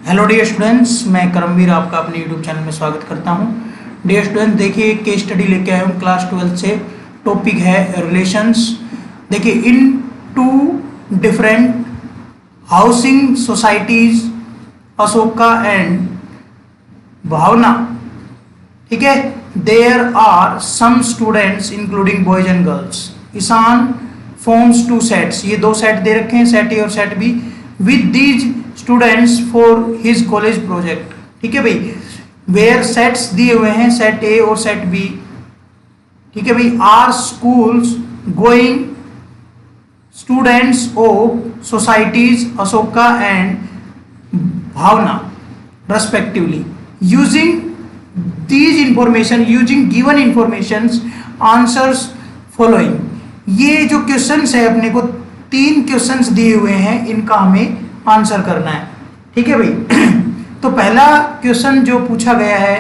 Hello dear students, मैं करमवीर आपका अपने यूट्यूब चैनल में स्वागत करता हूं। डियर स्टूडेंट्स, देखिए केस स्टडी लेके आया हूं क्लास 12 से। टॉपिक है रिलेशंस। देखिए in two different housing societies Ashoka and Bhavana, ठीक है, there are some students including boys and girls. Ishaan forms two sets, ये दो सेट दे रखे हैं, सेट ए और set B, with these students for his college project. ठीक है भाई, वेयर सेट्स दिए हुए हैं, सेट ए और सेट बी। ठीक है भाई, are schools going students of societies Ashoka and Bhavna respectively. Using these information, using given informations, answers following। ये जो क्वेश्चंस है, अपने को 3 क्वेश्चंस दिए हुए हैं, इनका हमें आंसर करना है। ठीक है भाई। तो पहला क्वेश्चन जो पूछा गया है,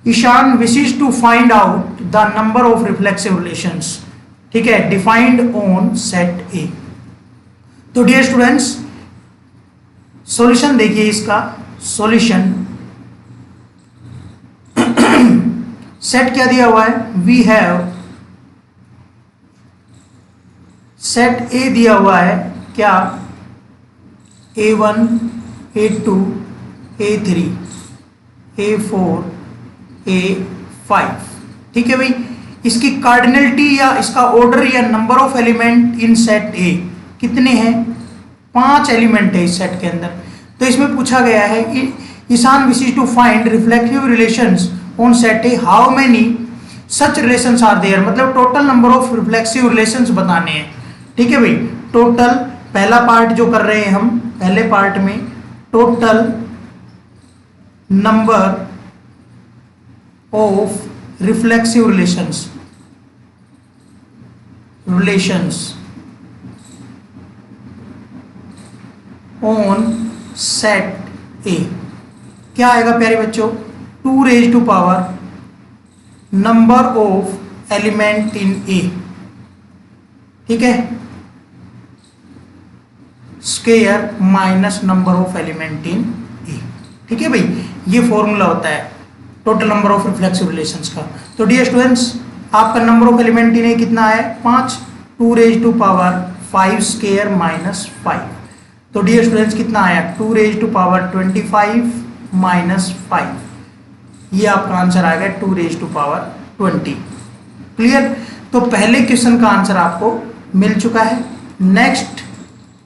Ishaan wishes to find out the number of reflexive relations, ठीक है, डिफाइंड ऑन सेट ए। तो डियर स्टूडेंट्स, सॉल्यूशन देखिए, इसका सॉल्यूशन सेट क्या दिया हुआ है, वी हैव सेट ए दिया हुआ है क्या, A1 A2 A3 A4 A5। ठीक है भाई, इसकी कार्डिनलिटी या इसका ऑर्डर या number of element in set ए कितने हैं, 5 एलिमेंट है इस सेट के अंदर। तो इसमें पूछा गया है कि Ishaan wishes to find reflective relations on set A, how many such relations are there, मतलब total number of reflexive relations बताने हैं। ठीक है भाई, टोटल पहला पार्ट जो कर रहे हैं हम, पहले पार्ट में total number of reflexive relations on set A क्या आएगा प्यारे बच्चों, 2 raise to power number of element in A. ठीक है, square minus number of element in A. ठीक है भाई, ये फॉर्मूला होता है total number of reflexive relations का। तो डियर स्टूडेंट्स, आपका number of element in A कितना है, 5, 2 raise to power 5 square minus 5। तो डियर स्टूडेंट्स कितना आया, 2 रेज टू पावर 25 माइनस 5। ये आपका आंसर आएगा 2 रेज टू पावर 20। क्लियर। तो पहले क्वेश्चन का आंसर आपको मिल चुका है। नेक्स्ट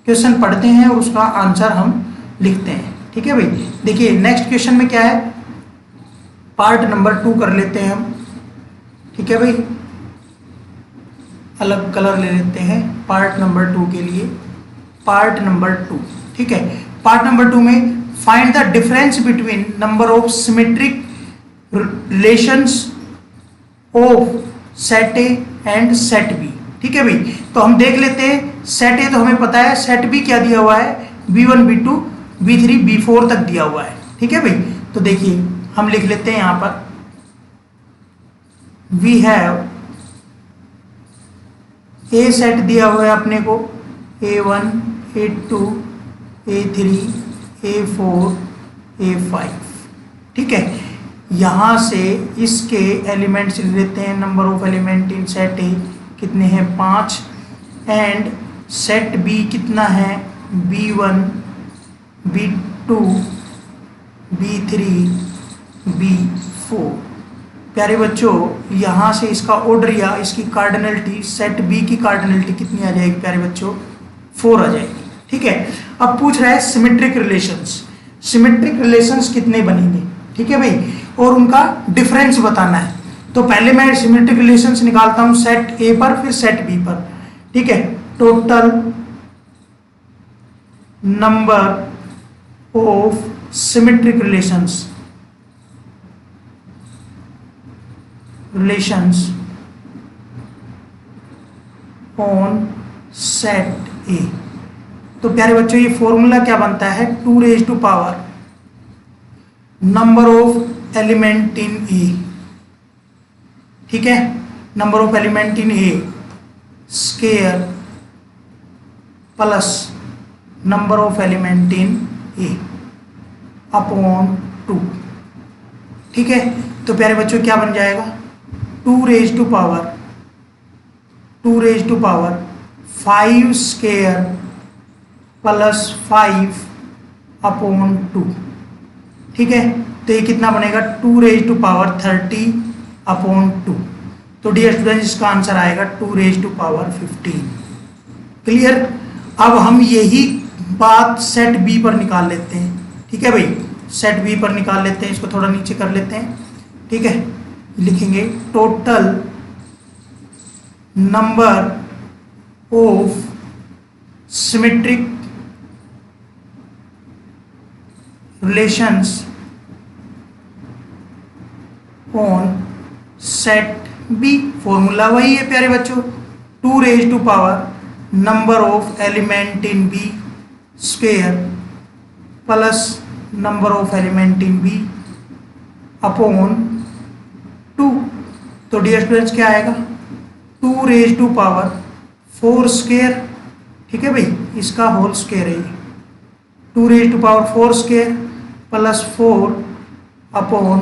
क्वेश्चन पढ़ते हैं और उसका आंसर हम लिखते हैं। ठीक है भाई, देखिए नेक्स्ट क्वेश्चन में क्या है, पार्ट नंबर 2 कर लेते हैं हम। ठीक है भाई, अलग कलर ले लेते हैं पार्ट नंबर 2 के लिए, पार्ट नंबर 2। ठीक है, पार्ट नंबर 2 में find the difference between number of symmetric relations of set A and set B. ठीक है भाई, तो हम देख लेते हैं, सेट ए तो हमें पता है, सेट बी क्या दिया हुआ है, B1 B2 B3 B4 तक दिया हुआ है। ठीक है भाई, तो देखिए हम लिख लेते हैं यहां पर, वी हैव ए सेट दिया हुआ है अपने को, A1 A2 A3 A4 A5। ठीक है, यहाँ से इसके एलिमेंट्स लेते हैं, number of element in set ए कितने हैं, 5, एंड सेट बी कितना है, B1 B2 B3 B4। प्यारे बच्चों, यहाँ से इसका ऑर्डर या इसकी कार्डिनलिटी, सेट बी की कार्डिनलिटी कितनी आ जाएगी प्यारे बच्चों, 4 आ जाएगी। ठीक है, अब पूछ रहा है सिमेट्रिक रिलेशंस, सिमेट्रिक रिलेशंस कितने बनेंगे। ठीक है भाई, और उनका डिफरेंस बताना है। तो पहले मैं सिमेट्रिक रिलेशंस निकालता हूं सेट ए पर, फिर सेट बी पर। ठीक है, total number of symmetric relations on set A. तो प्यारे बच्चों, ये फॉर्मूला क्या बनता है, 2 raise to power number of element in A. ठीक है, number of element in A square plus number of element in A. Upon 2। ठीक है, तो प्यारे बच्चों क्या बन जाएगा, 2 raise to power 5 square plus 5 upon 2। ठीक है, तो ये कितना बनेगा, 2 रेज टू पावर 30 अपॉन 2। तो डियर स्टूडेंट्स इसका आंसर आएगा 2 रेज टू पावर 15। क्लियर। अब हम यही बात सेट बी पर निकाल लेते हैं। ठीक है भाई, सेट बी पर निकाल लेते हैं, इसको थोड़ा नीचे कर लेते हैं। ठीक है, लिखेंगे total number of symmetric relations on set B. Formula वही है प्यारे बच्चों, 2 raise to power number of element in B square plus number of element in B upon 2। तो डियर स्टूडेंट्स क्या आएगा, 2 रेज टू पावर 4 स्क्वायर। ठीक है भाई, इसका होल स्क्वायर है, 2 raise to power 4 square plus 4 upon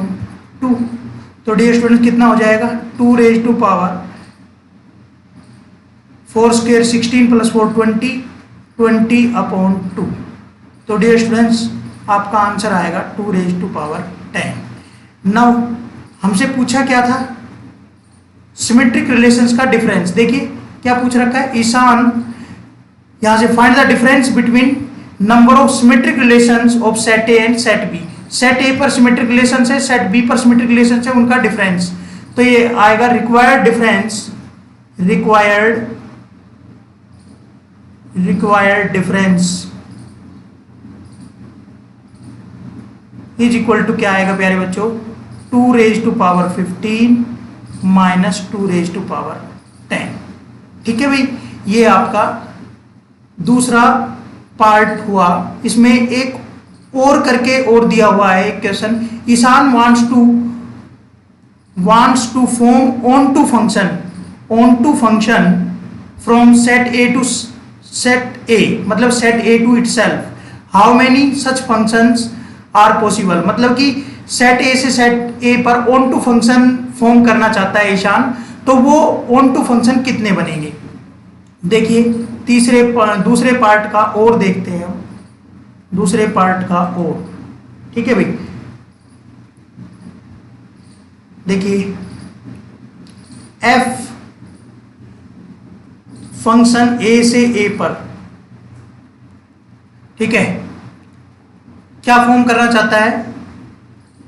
2। तो डियर स्टूडेंट्स कितना हो जाएगा, 2 raise to power 4 square 16 plus 4 20 upon 2। तो डियर स्टूडेंट्स आपका आंसर आएगा 2 रेज टू पावर 10। नाउ हमसे पूछा क्या था, सिमेट्रिक रिलेशंस का डिफरेंस। देखिए क्या पूछ रखा है, ईशान यहां से find the difference between number of symmetric relations of set A and set B. Set A पर सिमेट्रिक रिलेशंस है, सेट बी पर सिमेट्रिक रिलेशंस है, उनका डिफरेंस। तो ये आएगा required difference, required difference is equal to क्या आएगा प्यारे बच्चों, 2 raise to power 15 minus 2 raise to power 10। ठीक है भाई, ये आपका दूसरा पार्ट हुआ। इसमें एक और करके और दिया हुआ है एक question, Ishan wants to form onto function from set A to set A, मतलब set A to itself. How many such functions are possible, मतलब कि सेट ए से सेट ए पर ऑन टू फंक्शन फॉर्म करना चाहता है ईशान, तो वो ऑन टू फंक्शन कितने बनेंगे। देखिए दूसरे पार्ट का और देखते हैं हम, दूसरे पार्ट का और। ठीक है भाई, देखिए एफ फंक्शन ए से ए पर, ठीक है, क्या फॉर्म करना चाहता है,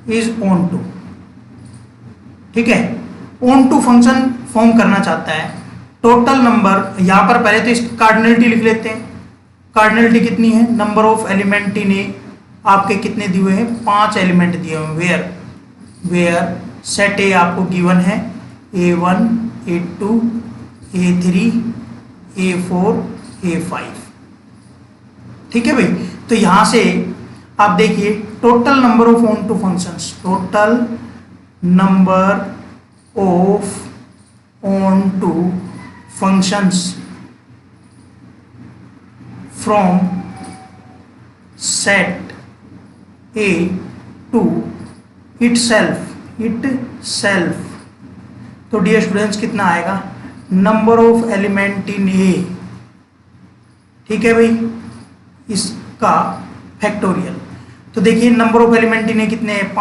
इज ऑन टू। ठीक है, ऑन टू फंक्शन फॉर्म करना चाहता है। टोटल नंबर, यहां पर पहले तो इसकी कार्डिनलिटी लिख लेते हैं। कार्डिनलिटी कितनी है, नंबर ऑफ एलिमेंट इन ए आपके कितने दिए हुए हैं, 5 एलिमेंट दिए हुए हैं। वेयर सेट ए आपको गिवन है A1 A2 A3 A4 A5। ठीक है भाई, तो यहां से आप देखिए total number of onto functions, total number of onto functions from set A to itself। तो डियर स्टूडेंट्स कितना आएगा, number of element in A. ठीक है भाई, इसका फैक्टोरियल। तो देखिए number of element in A कितने हैं,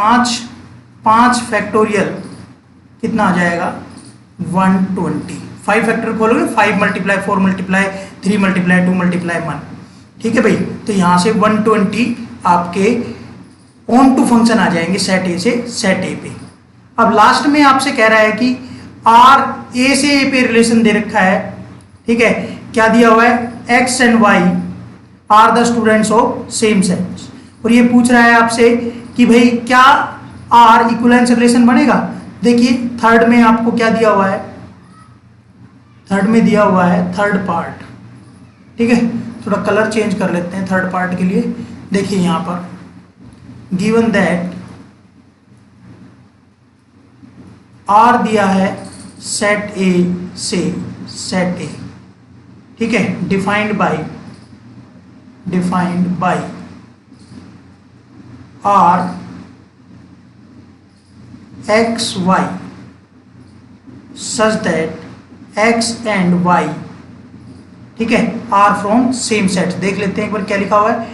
5 फैक्टोरियल कितना आ जाएगा, 120। 5 फैक्टर खोलोगे, 5 मल्टीप्लाई 4 मल्टीप्लाई 3 मल्टीप्लाई 2 मल्टीप्लाई 1। ठीक है भाई, तो यहां से 120 आपके ऑन टू फंक्शन आ जाएंगे सेट ए से सेट ए पे। अब लास्ट में आपसे कह रहा है कि आर ए से ए पे रिलेशन दे रखा है। ठीक है, क्या दिया हुआ है, X and Y are the students of same set. और ये पूछ रहा है आपसे कि भाई क्या आर इक्विवेलेंस रिलेशन बनेगा। देखिए थर्ड में आपको क्या दिया हुआ है, थर्ड में दिया हुआ है थर्ड पार्ट। ठीक है, थोड़ा कलर चेंज कर लेते हैं थर्ड पार्ट के लिए। देखिए यहां पर गिवन दैट आर दिया है सेट ए से सेट ए। ठीक है, defined by R X Y such that X and Y, ठीक है, आर फ्रॉम सेम सेट्स। देख लेते हैं एक बार क्या लिखा हुआ है,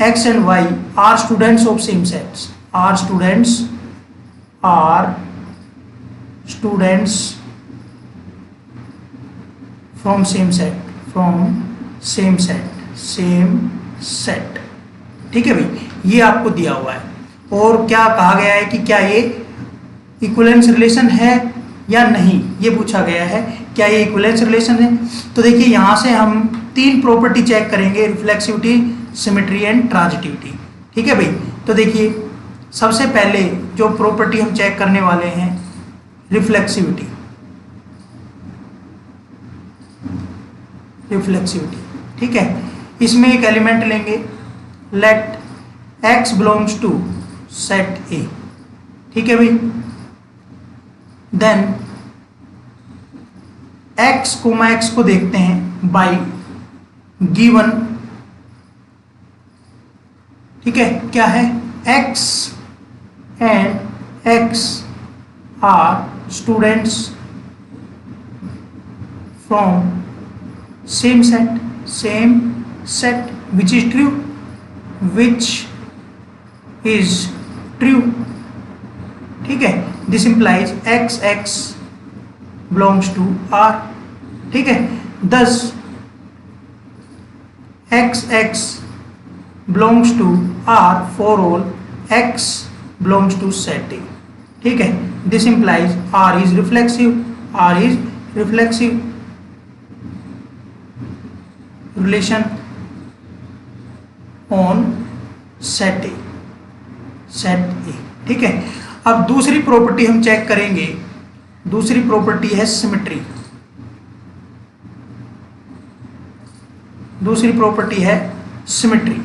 X and Y are students of same sets, are students from same set, ठीक है भाई, ये आपको दिया हुआ है। और क्या कहा गया है कि क्या ये इक्विवेलेंस रिलेशन है या नहीं, ये पूछा गया है, क्या ये इक्विवेलेंस रिलेशन है। तो देखिए यहाँ से हम 3 प्रॉपर्टी चेक करेंगे, रिफ्लेक्सिविटी, सिमेट्री एंड ट्रांजिटिविटी, ठीक है भाई। तो देखिए सबसे पहले जो प्रॉपर्टी हम चेक करने वाले हैं, रिफ्लेक्सिविटी, ठीक है। इसमें एक एलिमेंट लेंगे, let x belongs to set A, ठीक है भाई। देन x को देखते हैं बाय गिवन, ठीक है, क्या है, x and x are students from same set which is true, ठीक है। This implies x belongs to R, ठीक है। thus x belongs to R for all x belongs to set A, ठीक है। This implies R is reflexive relation on set A, ठीक है। अब दूसरी प्रॉपर्टी हम चेक करेंगे, दूसरी प्रॉपर्टी है सिमेट्री,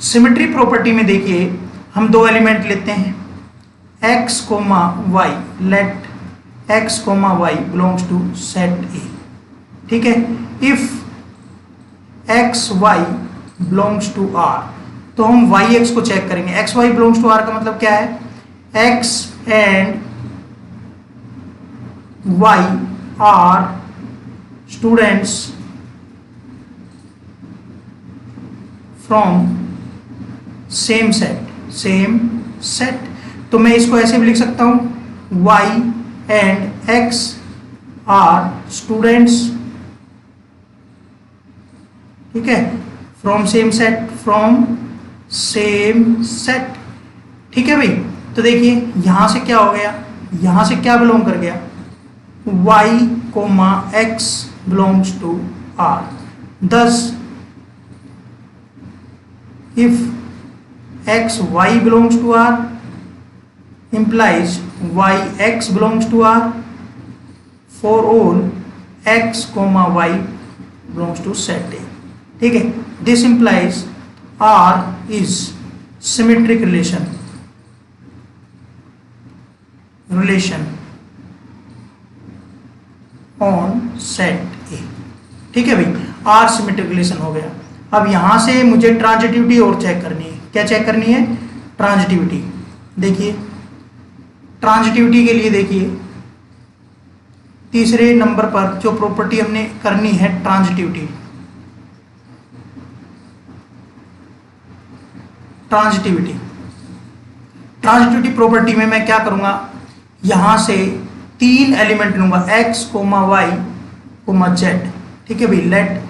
सिमेट्री प्रॉपर्टी में देखिए हम 2 एलिमेंट लेते हैं, x, y, let x, y belongs to set A, ठीक है। If x, y belongs to R, तो हम y x को चेक करेंगे। x y belongs to R का मतलब क्या है, x and y are students from same set. तो मैं इसको ऐसे भी लिख सकता हूं, y and x are students, ठीक है, फ्रॉम सेम सेट, ठीक है भाई। तो देखिए यहां से क्या हो गया, यहां से क्या बिलोंग कर गया, y, x belongs to R, thus if x y belongs to R implies y x belongs to R for all x, y belongs to set A, ठीक है। This implies R is symmetric relation on set A, ठीक है भाई, R symmetric relation हो गया। अब यहां से मुझे ट्रांजिटिविटी और चेक करनी है, क्या चेक करनी है, ट्रांजिटिविटी। देखिए ट्रांजिटिविटी के लिए देखिए तीसरे नंबर पर जो प्रॉपर्टी हमने करनी है, ट्रांजिटिविटी प्रॉपर्टी में मैं क्या करूंगा, यहां से 3 एलिमेंट लूंगा, x, y, z, ठीक है भाई। लेट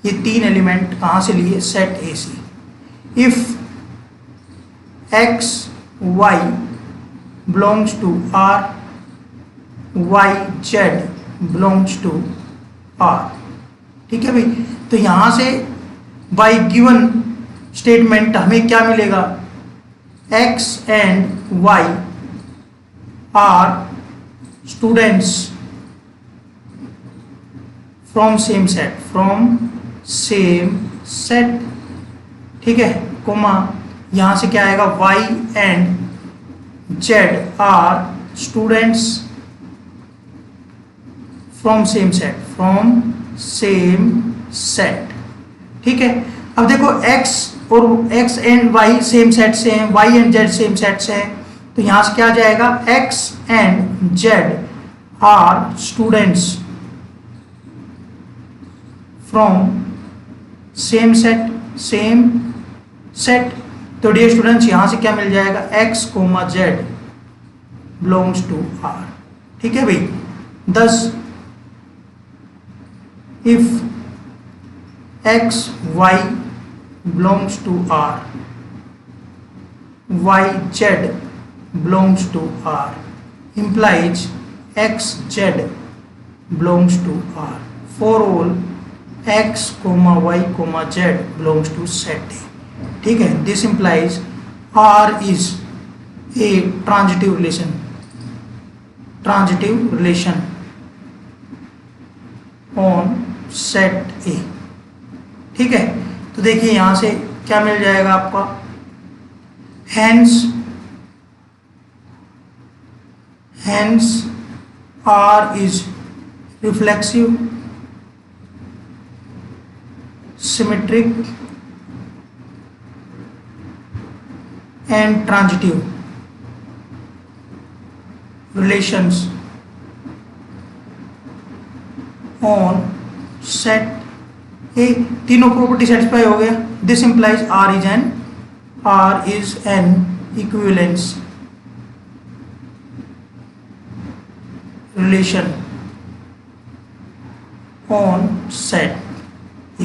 ये 3 एलिमेंट कहां से लिए, सेट ए से। If x, y belongs to R, y, z belongs to R, ठीक है भाई। तो यहां से बाय गिवन स्टेटमेंट हमें क्या मिलेगा, x and y are students from same set, ठीक है, कोमा यहां से क्या आएगा, y and z are students from same set, ठीक है। अब देखो x और x and y same set से हैं, y and z same set से हैं, तो यहाँ से क्या आ जाएगा, x and z are students from same set. तो डियर स्टूडेंट्स यहाँ से क्या मिल जाएगा, x coma Z belongs to R. ठीक है भाई, thus if x y belongs to R, y z belongs to R, implies x z belongs to R for all x comma y comma z belongs to set A। ठीक है, this implies R is a transitive relation on set A। ठीक है, तो देखिए यहां से क्या मिल जाएगा आपका, hence R is reflexive, symmetric and transitive relations on set A। तीनों प्रॉपर्टी सेटिस्फाई हो गया। This implies R is an equivalence relation on set A।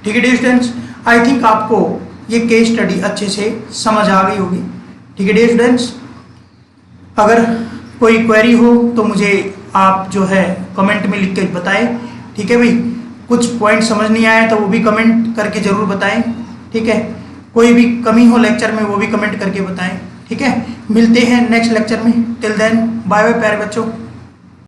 ठीक है डियर स्टूडेंट्स, आई थिंक आपको ये केस स्टडी अच्छे से समझ आ गई होगी। ठीक है डियर स्टूडेंट्स, अगर कोई क्वेरी हो तो मुझे आप जो है कमेंट में लिख के बताएं। ठीक है भाई, कुछ पॉइंट समझ नहीं आया तो वो भी कमेंट करके ज़रूर बताएं। ठीक है, कोई भी कमी हो लेक्चर में वो भी कमेंट करके बताएं। ठीक है, मिलते हैं नेक्स्ट लेक्चर में। टिल देन बाय बाय प्यारे बच्चों।